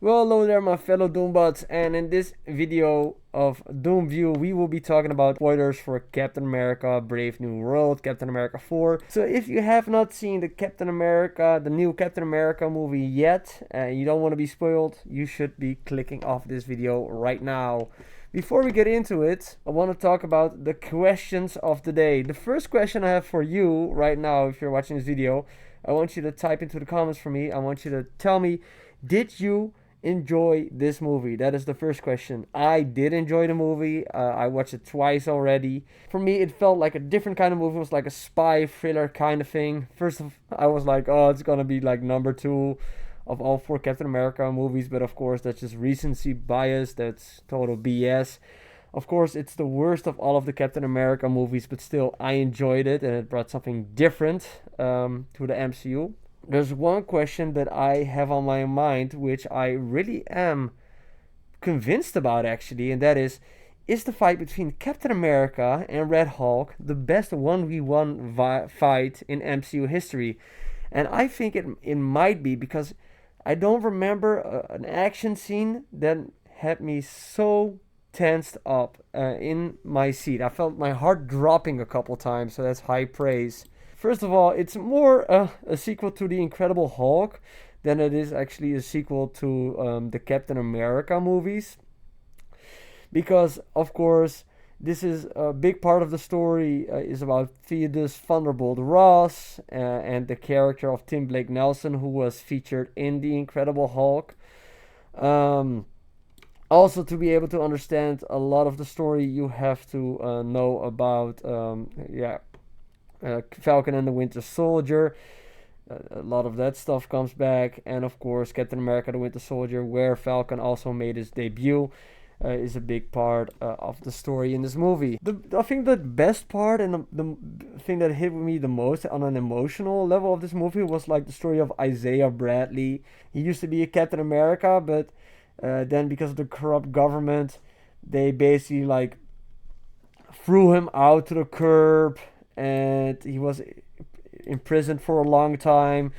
Well, hello there, my fellow Doombots, and in this video of Doom View, we will be talking about spoilers for Captain America Brave New World, Captain America 4. So, if you have not seen the new Captain America movie yet, and you don't want to be spoiled, you should be clicking off this video right now. Before we get into it, I want to talk about the questions of the day. The first question I have for you right now, if you're watching this video, I want you to type into the comments for me. I want you to tell me, did you enjoy this movie? That is the first question. I did enjoy the movie. I watched it twice already. For me, it felt like a different kind of movie. It was like a spy thriller kind of thing. First of, I was like, oh, it's gonna be like number two of all four Captain America movies, but of course, that's just recency bias. That's total BS. Of course, it's the worst of all of the Captain America movies, but still, I enjoyed it and it brought something different to the MCU. There's one question that I have on my mind, which I really am convinced about actually, and that is the fight between Captain America and Red Hulk the best 1v1 fight in MCU history? And I think it might be because I don't remember an action scene that had me so tensed up in my seat. I felt my heart dropping a couple times, so that's high praise. First of all, it's more a sequel to The Incredible Hulk than it is actually a sequel to the Captain America movies. Because, of course, this is a big part of the story is about Theodus Thunderbolt Ross and the character of Tim Blake Nelson, who was featured in The Incredible Hulk. Um, Also, to be able to understand a lot of the story, you have to know about Falcon and the Winter Soldier. A lot of that stuff comes back, and of course, Captain America: The Winter Soldier, where Falcon also made his debut, is a big part of the story in this movie. I think the best part and the thing that hit me the most on an emotional level of this movie was like the story of Isaiah Bradley. He used to be a Captain America, but then because of the corrupt government, they basically like threw him out to the curb, and he was imprisoned for a long time.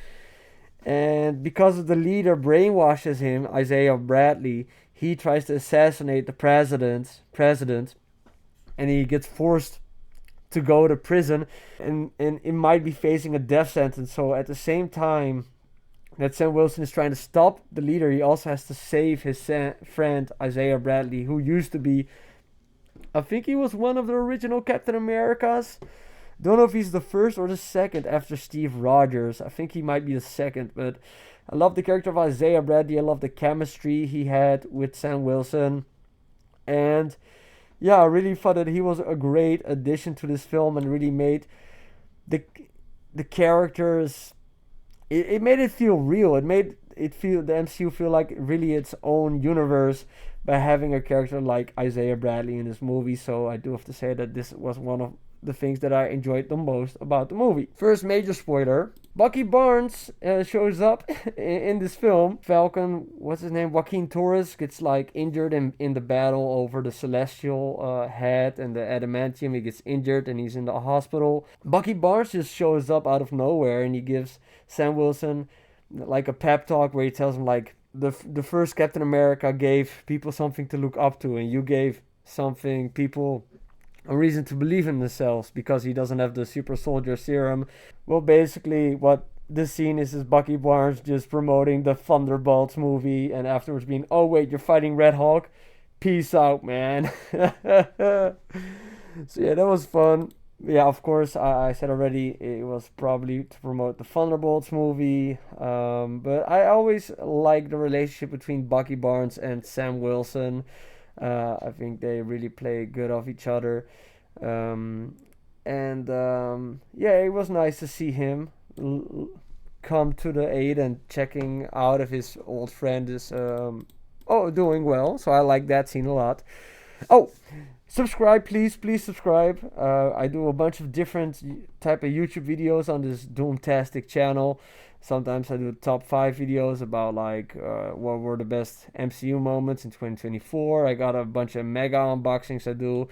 And because of the leader brainwashes him, Isaiah Bradley, he tries to assassinate the president, and he gets forced to go to prison, and it might be facing a death sentence. So at the same time that Sam Wilson is trying to stop the leader, he also has to save his friend Isaiah Bradley, who used to be, I think he was one of the original Captain Americas. Don't know if he's the first or the second after Steve Rogers. I think he might be the second, but I love the character of Isaiah Bradley. I love the chemistry he had with Sam Wilson. And yeah, I really thought that he was a great addition to this film and really made the the characters, it made it feel real. It made it feel the MCU feel like really its own universe by having a character like Isaiah Bradley in this movie. So I do have to say that this was one of the things that I enjoyed the most about the movie. First major spoiler: Bucky Barnes shows up in this film. Falcon, what's his name, Joaquin Torres, gets like injured in the battle over the Celestial head and the adamantium. He gets injured and he's in the hospital. Bucky Barnes just shows up out of nowhere and he gives Sam Wilson like a pep talk where he tells him like the first Captain America gave people something to look up to, and you gave something people a reason to believe in themselves because he doesn't have the super soldier serum. Well, basically, what this scene is Bucky Barnes just promoting the Thunderbolts movie, and afterwards being, oh wait, you're fighting Red Hulk? Peace out, man. So yeah, that was fun. Yeah, of course, I said already it was probably to promote the Thunderbolts movie. But I always like the relationship between Bucky Barnes and Sam Wilson. I think they really play good off each other. Um, and yeah, it was nice to see him come to the aid and checking out if his old friend is doing well. So I like that scene a lot. Oh, subscribe, please subscribe. I do a bunch of different type of YouTube videos on this Doomtastic channel. Sometimes I do top 5 videos about like what were the best MCU moments in 2024. I got a bunch of mega unboxings I do,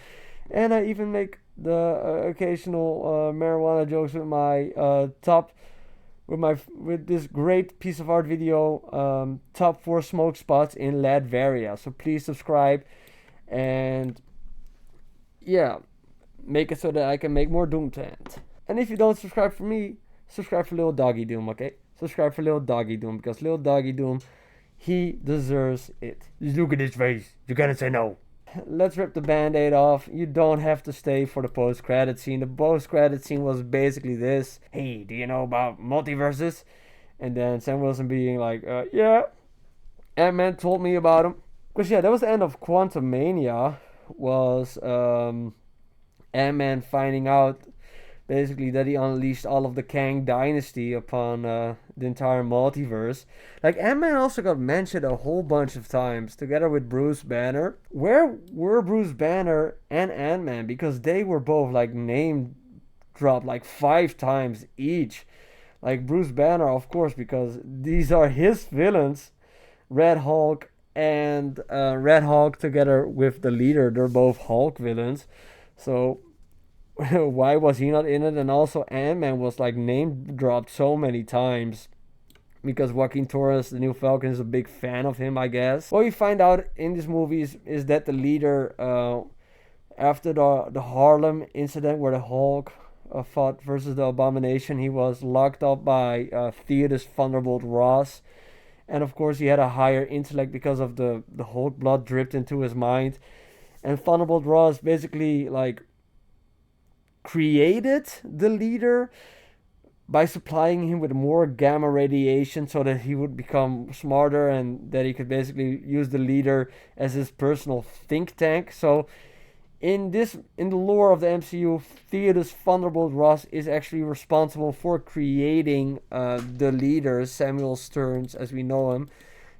and I even make the occasional marijuana jokes with my top with this great piece of art video, top 4 smoke spots in Latveria. So please subscribe, and yeah, make it so that I can make more Doomtent. And if you don't subscribe for me, subscribe for Little Doggy Doom, okay? Subscribe for Little Doggy Doom, because Little Doggy Doom, he deserves it. Just look at his face. You gotta say no. Let's rip the band-aid off. You don't have to stay for the post-credit scene. The post-credit scene was basically this. Hey, do you know about multiverses? And then Sam Wilson being like, yeah. Ant-Man told me about him. Because yeah, that was the end of Quantumania. Was Ant-Man finding out basically that he unleashed all of the Kang dynasty upon the entire multiverse. Like, Ant-Man also got mentioned a whole bunch of times together with Bruce Banner. Where were Bruce Banner and Ant-Man? Because they were both like name dropped like 5 times each. Like Bruce Banner, of course, because these are his villains, Red Hulk and Red Hulk together with the leader. They're both Hulk villains. So why was he not in it? And also Ant-Man was like name dropped so many times because Joaquin Torres, the new Falcon, is a big fan of him, I guess. What we find out in these movies is that the leader, after the Harlem incident where the Hulk fought versus the Abomination, he was locked up by Theodis Thunderbolt Ross. And of course he had a higher intellect because of the Hulk blood dripped into his mind. And Thunderbolt Ross basically like created the leader by supplying him with more gamma radiation so that he would become smarter and that he could basically use the leader as his personal think tank. So in the lore of the MCU, Theodis Thunderbolt Ross is actually responsible for creating the leader, Samuel Stearns, as we know him.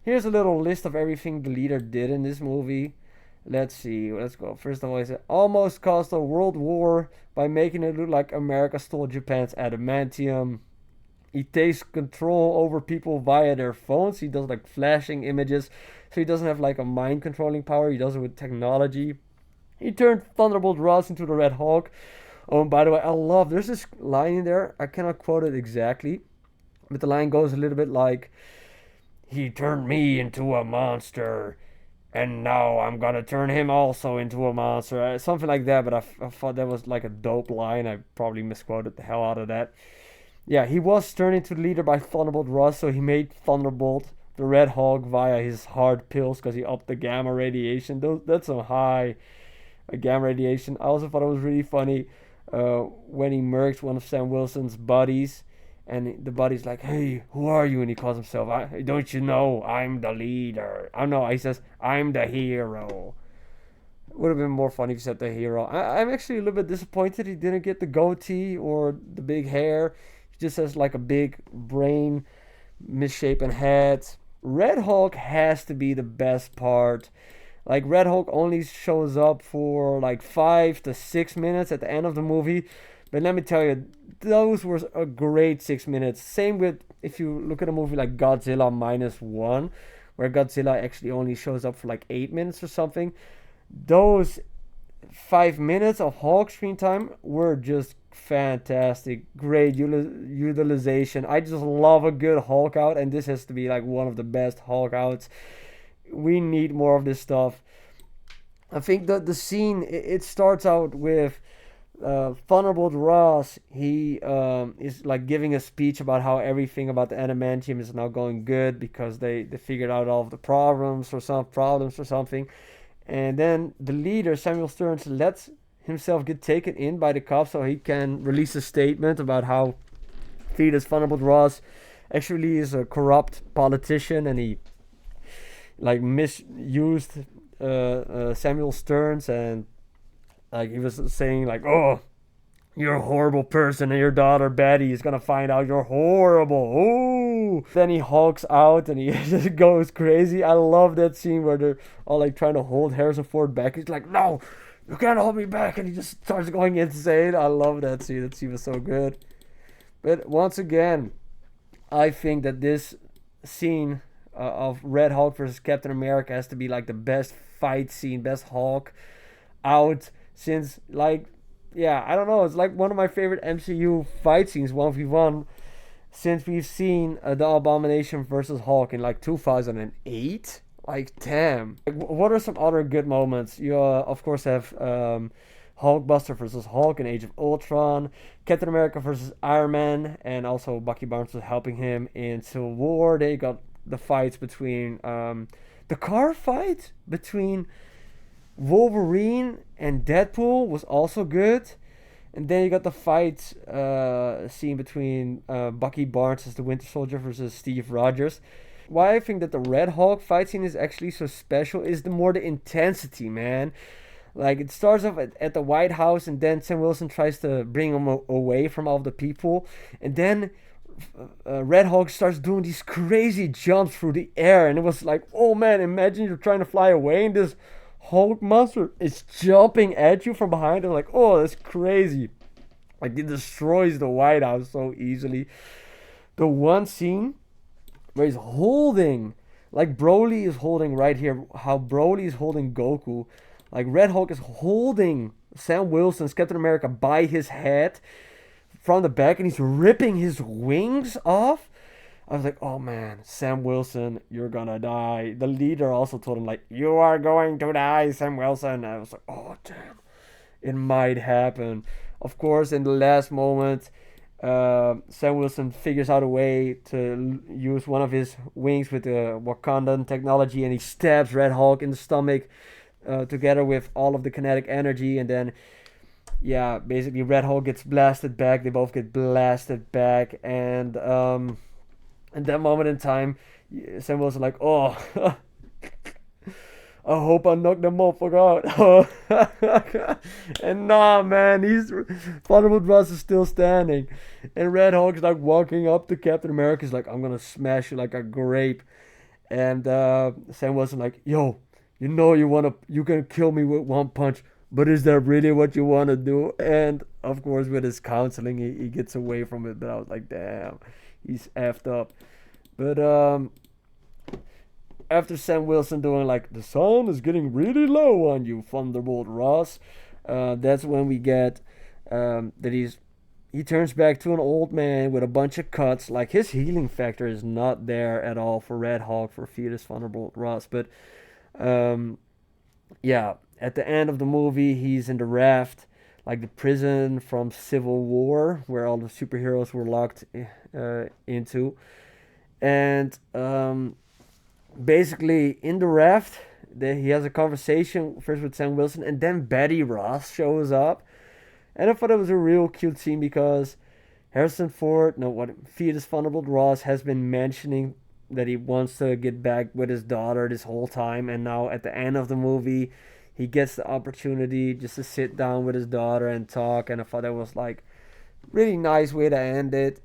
Here's a little list of everything the leader did in this movie. Let's see. Let's go. First of all, he said almost caused a world war by making it look like America stole Japan's adamantium. He takes control over people via their phones. He does like flashing images, so he doesn't have like a mind controlling power. He does it with technology. He turned Thunderbolt Ross into the Red Hulk. Oh, and by the way, I love. There's this line in there. I cannot quote it exactly, but the line goes a little bit like, "He turned me into a monster. And now I'm gonna turn him also into a monster." Something like that, but I thought that was like a dope line. I probably misquoted the hell out of that. Yeah, he was turned into the leader by Thunderbolt Ross, so he made Thunderbolt the Red Hulk via his hard pills because he upped the gamma radiation. That's some high gamma radiation. I also thought it was really funny when he murked one of Sam Wilson's buddies. And the buddy's like, "Hey, who are you?" And he calls himself, "Don't you know I'm the leader?" Oh no, he says, "I'm the hero." It would have been more funny if he said the hero. I'm actually a little bit disappointed he didn't get the goatee or the big hair. He just has like a big brain, misshapen head. Red Hulk has to be the best part. Like, Red Hulk only shows up for like 5 to 6 minutes at the end of the movie. But let me tell you, those were a great 6 minutes. Same with if you look at a movie like Godzilla -1, where Godzilla actually only shows up for like 8 minutes or something. Those 5 minutes of Hulk screen time were just fantastic. Great utilization. I just love a good Hulk out, and this has to be like one of the best Hulk outs. We need more of this stuff. I think that the scene, it starts out with Thunderbolt Ross. He is like giving a speech about how everything about the adamantium is now going good because they figured out all of the problems or something. And then the leader, Samuel Stearns, lets himself get taken in by the cops so he can release a statement about how Theodis Thunderbolt Ross actually is a corrupt politician and he like misused Samuel Stearns, and like he was saying like, "Oh, you're a horrible person and your daughter Betty is gonna find out you're horrible." Oh, then he hulks out and he just goes crazy. I love that scene where they're all like trying to hold Harrison Ford back. He's like, "No, you can't hold me back," and he just starts going insane. I love that scene. That scene was so good. But once again, I think that this scene of Red Hulk versus Captain America has to be like the best fight scene, best Hulk out since, like, yeah, I don't know, it's like one of my favorite MCU fight scenes, 1v1. since we've seen the Abomination versus Hulk in like 2008. Like, damn. Like, what are some other good moments? You, of course, have Hulkbuster versus Hulk in Age of Ultron, Captain America versus Iron Man, and also Bucky Barnes was helping him in Civil War. They got the fights between the car fight between Wolverine and Deadpool was also good. And then you got the fight scene between Bucky Barnes as the Winter Soldier versus Steve Rogers. Why I think that the Red Hulk fight scene is actually so special is the intensity, man. Like, it starts off at the White House, and then Sam Wilson tries to bring him away from all the people, and then Red Hulk starts doing these crazy jumps through the air, and it was like, oh man, imagine you're trying to fly away, and this Hulk monster is jumping at you from behind, and like, oh, that's crazy. Like, it destroys the White House so easily. The one scene where he's holding, like Broly is holding right here, how Broly is holding Goku. Like, Red Hulk is holding Sam Wilson's Captain America by his head from the back, and he's ripping his wings off. I was like, oh man, Sam Wilson, you're gonna die. The leader also told him, like, you are going to die, Sam Wilson. I was like, oh damn, it might happen. Of course, in the last moment, Sam Wilson figures out a way to use one of his wings with the Wakandan technology, and he stabs Red Hulk in the stomach. Together with all of the kinetic energy, and then yeah, basically Red Hulk gets blasted back. They both get blasted back, and at that moment in time, Sam Wilson like, oh, I hope I knock them motherfucker out. And nah, man, he's Thunderbolt Ross is still standing, and Red Hulk's like walking up to Captain America. He's like, I'm gonna smash you like a grape, and Sam Wilson like, yo. You know you can kill me with one punch, but is that really what you want to do? And of course, with his counseling, he gets away from it. But I was like, damn, he's effed up. But after Sam Wilson doing like, the sun is getting really low on you, Thunderbolt Ross, that's when we get that he turns back to an old man with a bunch of cuts. Like, his healing factor is not there at all for Red Hulk, for Fetus Thunderbolt Ross, but. Yeah, at the end of the movie, he's in the raft, like the prison from Civil War, where all the superheroes were locked into. And basically, in the raft, he has a conversation first with Sam Wilson, and then Betty Ross shows up. And I thought it was a real cute scene because Fetus Thunderbolt Ross has been mentioning that he wants to get back with his daughter this whole time, and now at the end of the movie he gets the opportunity just to sit down with his daughter and talk, and I thought that was like really nice way to end it.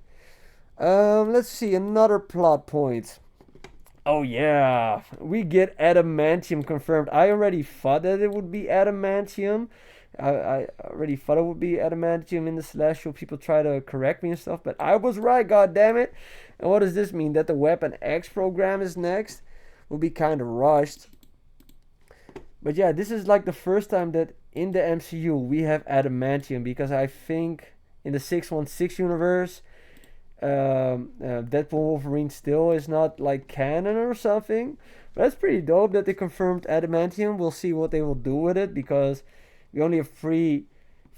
Let's see, another plot point. Oh yeah, we get adamantium confirmed. I already thought that it would be adamantium. I already thought it would be adamantium in the Celestial. People try to correct me and stuff, but I was right, god damn it. And what does this mean? That the Weapon X program is next? Will be kind of rushed. But yeah, this is like the first time that in the MCU we have adamantium, because I think in the 616 universe, Deadpool Wolverine still is not like canon or something. But that's pretty dope that they confirmed adamantium. We'll see what they will do with it, because we only have 3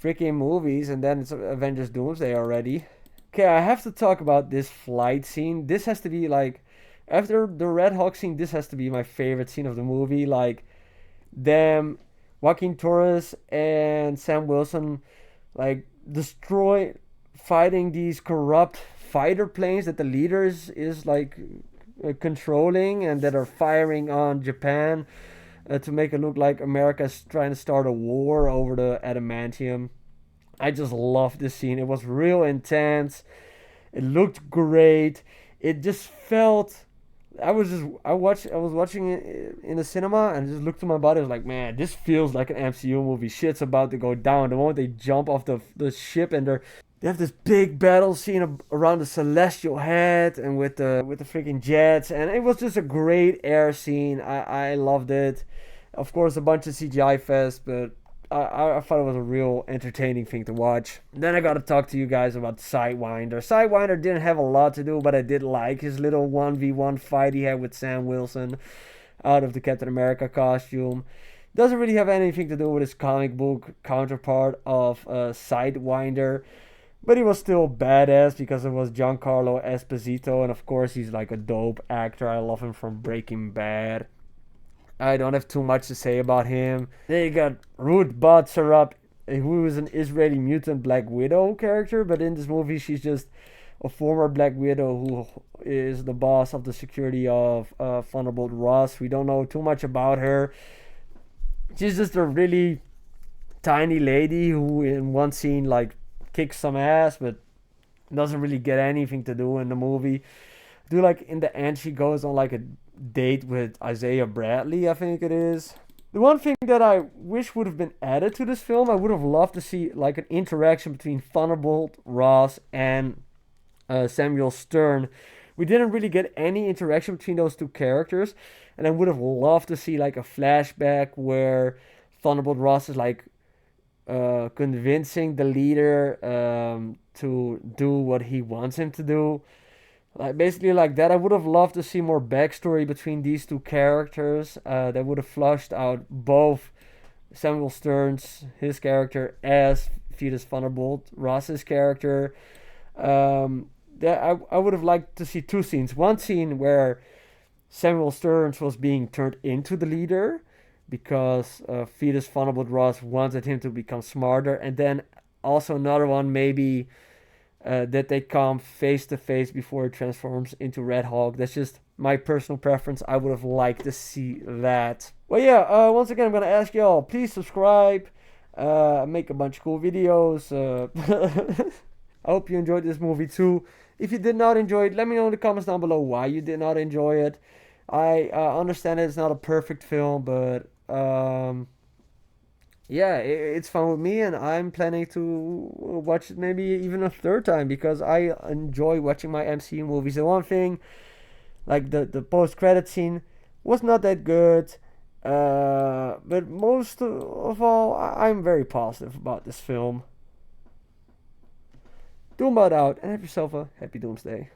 freaking movies, and then it's Avengers Doomsday already. Okay, I have to talk about this flight scene. This has to be like, after the Red Hulk scene, this has to be my favorite scene of the movie. Like, them, Joaquin Torres and Sam Wilson, like, fighting these corrupt fighter planes that the leader is like controlling, and that are firing on Japan to make it look like America's trying to start a war over the adamantium. I just loved this scene. It was real intense. It looked great. It just felt. I was watching it in the cinema, and just looked to my body. I was like, man, this feels like an MCU movie. Shit's about to go down. The moment they jump off the ship, and they have this big battle scene around the celestial head, and with the freaking jets, and it was just a great air scene. I loved it. Of course, a bunch of CGI fest, but I thought it was a real entertaining thing to watch. Then I gotta talk to you guys about Sidewinder. Sidewinder didn't have a lot to do, but I did like his little 1v1 fight he had with Sam Wilson out of the Captain America costume. Doesn't really have anything to do with his comic book counterpart of Sidewinder, but he was still badass because it was Giancarlo Esposito, and of course he's like a dope actor. I love him from Breaking Bad. I don't have too much to say about him. Then you got Ruth Batsarup, who is an Israeli mutant Black Widow character, but in this movie she's just a former Black Widow who is the boss of the security of Thunderbolt Ross. We don't know too much about her. She's just a really tiny lady who in one scene like kicks some ass, but doesn't really get anything to do in the movie. Do like in the end she goes on like a date with Isaiah Bradley, I think it is. The one thing that I wish would have been added to this film, I would have loved to see like an interaction between Thunderbolt Ross and Samuel Stern. We didn't really get any interaction between those two characters, and I would have loved to see like a flashback where Thunderbolt Ross is like convincing the leader to do what he wants him to do. Like basically like that. I would have loved to see more backstory between these two characters. That would have flushed out both Samuel Stern's his character as Fetus Thunderbolt Ross's character. That I would have liked to see two scenes. One scene where Samuel Stearns was being turned into the leader because Fetus Thunderbolt Ross wanted him to become smarter, and then also another one maybe that they come face to face before it transforms into Red Hulk. That's just my personal preference. I would have liked to see that. Well, yeah. Once again, I'm gonna ask y'all, please subscribe. Make a bunch of cool videos. I hope you enjoyed this movie too. If you did not enjoy it, let me know in the comments down below why you did not enjoy it. I understand it's not a perfect film, but yeah, it's fun with me, and I'm planning to watch it maybe even a third time because I enjoy watching my MCU movies. The one thing, like the post credit scene, was not that good, but most of all, I'm very positive about this film. Doombot out, and have yourself a happy Doomsday.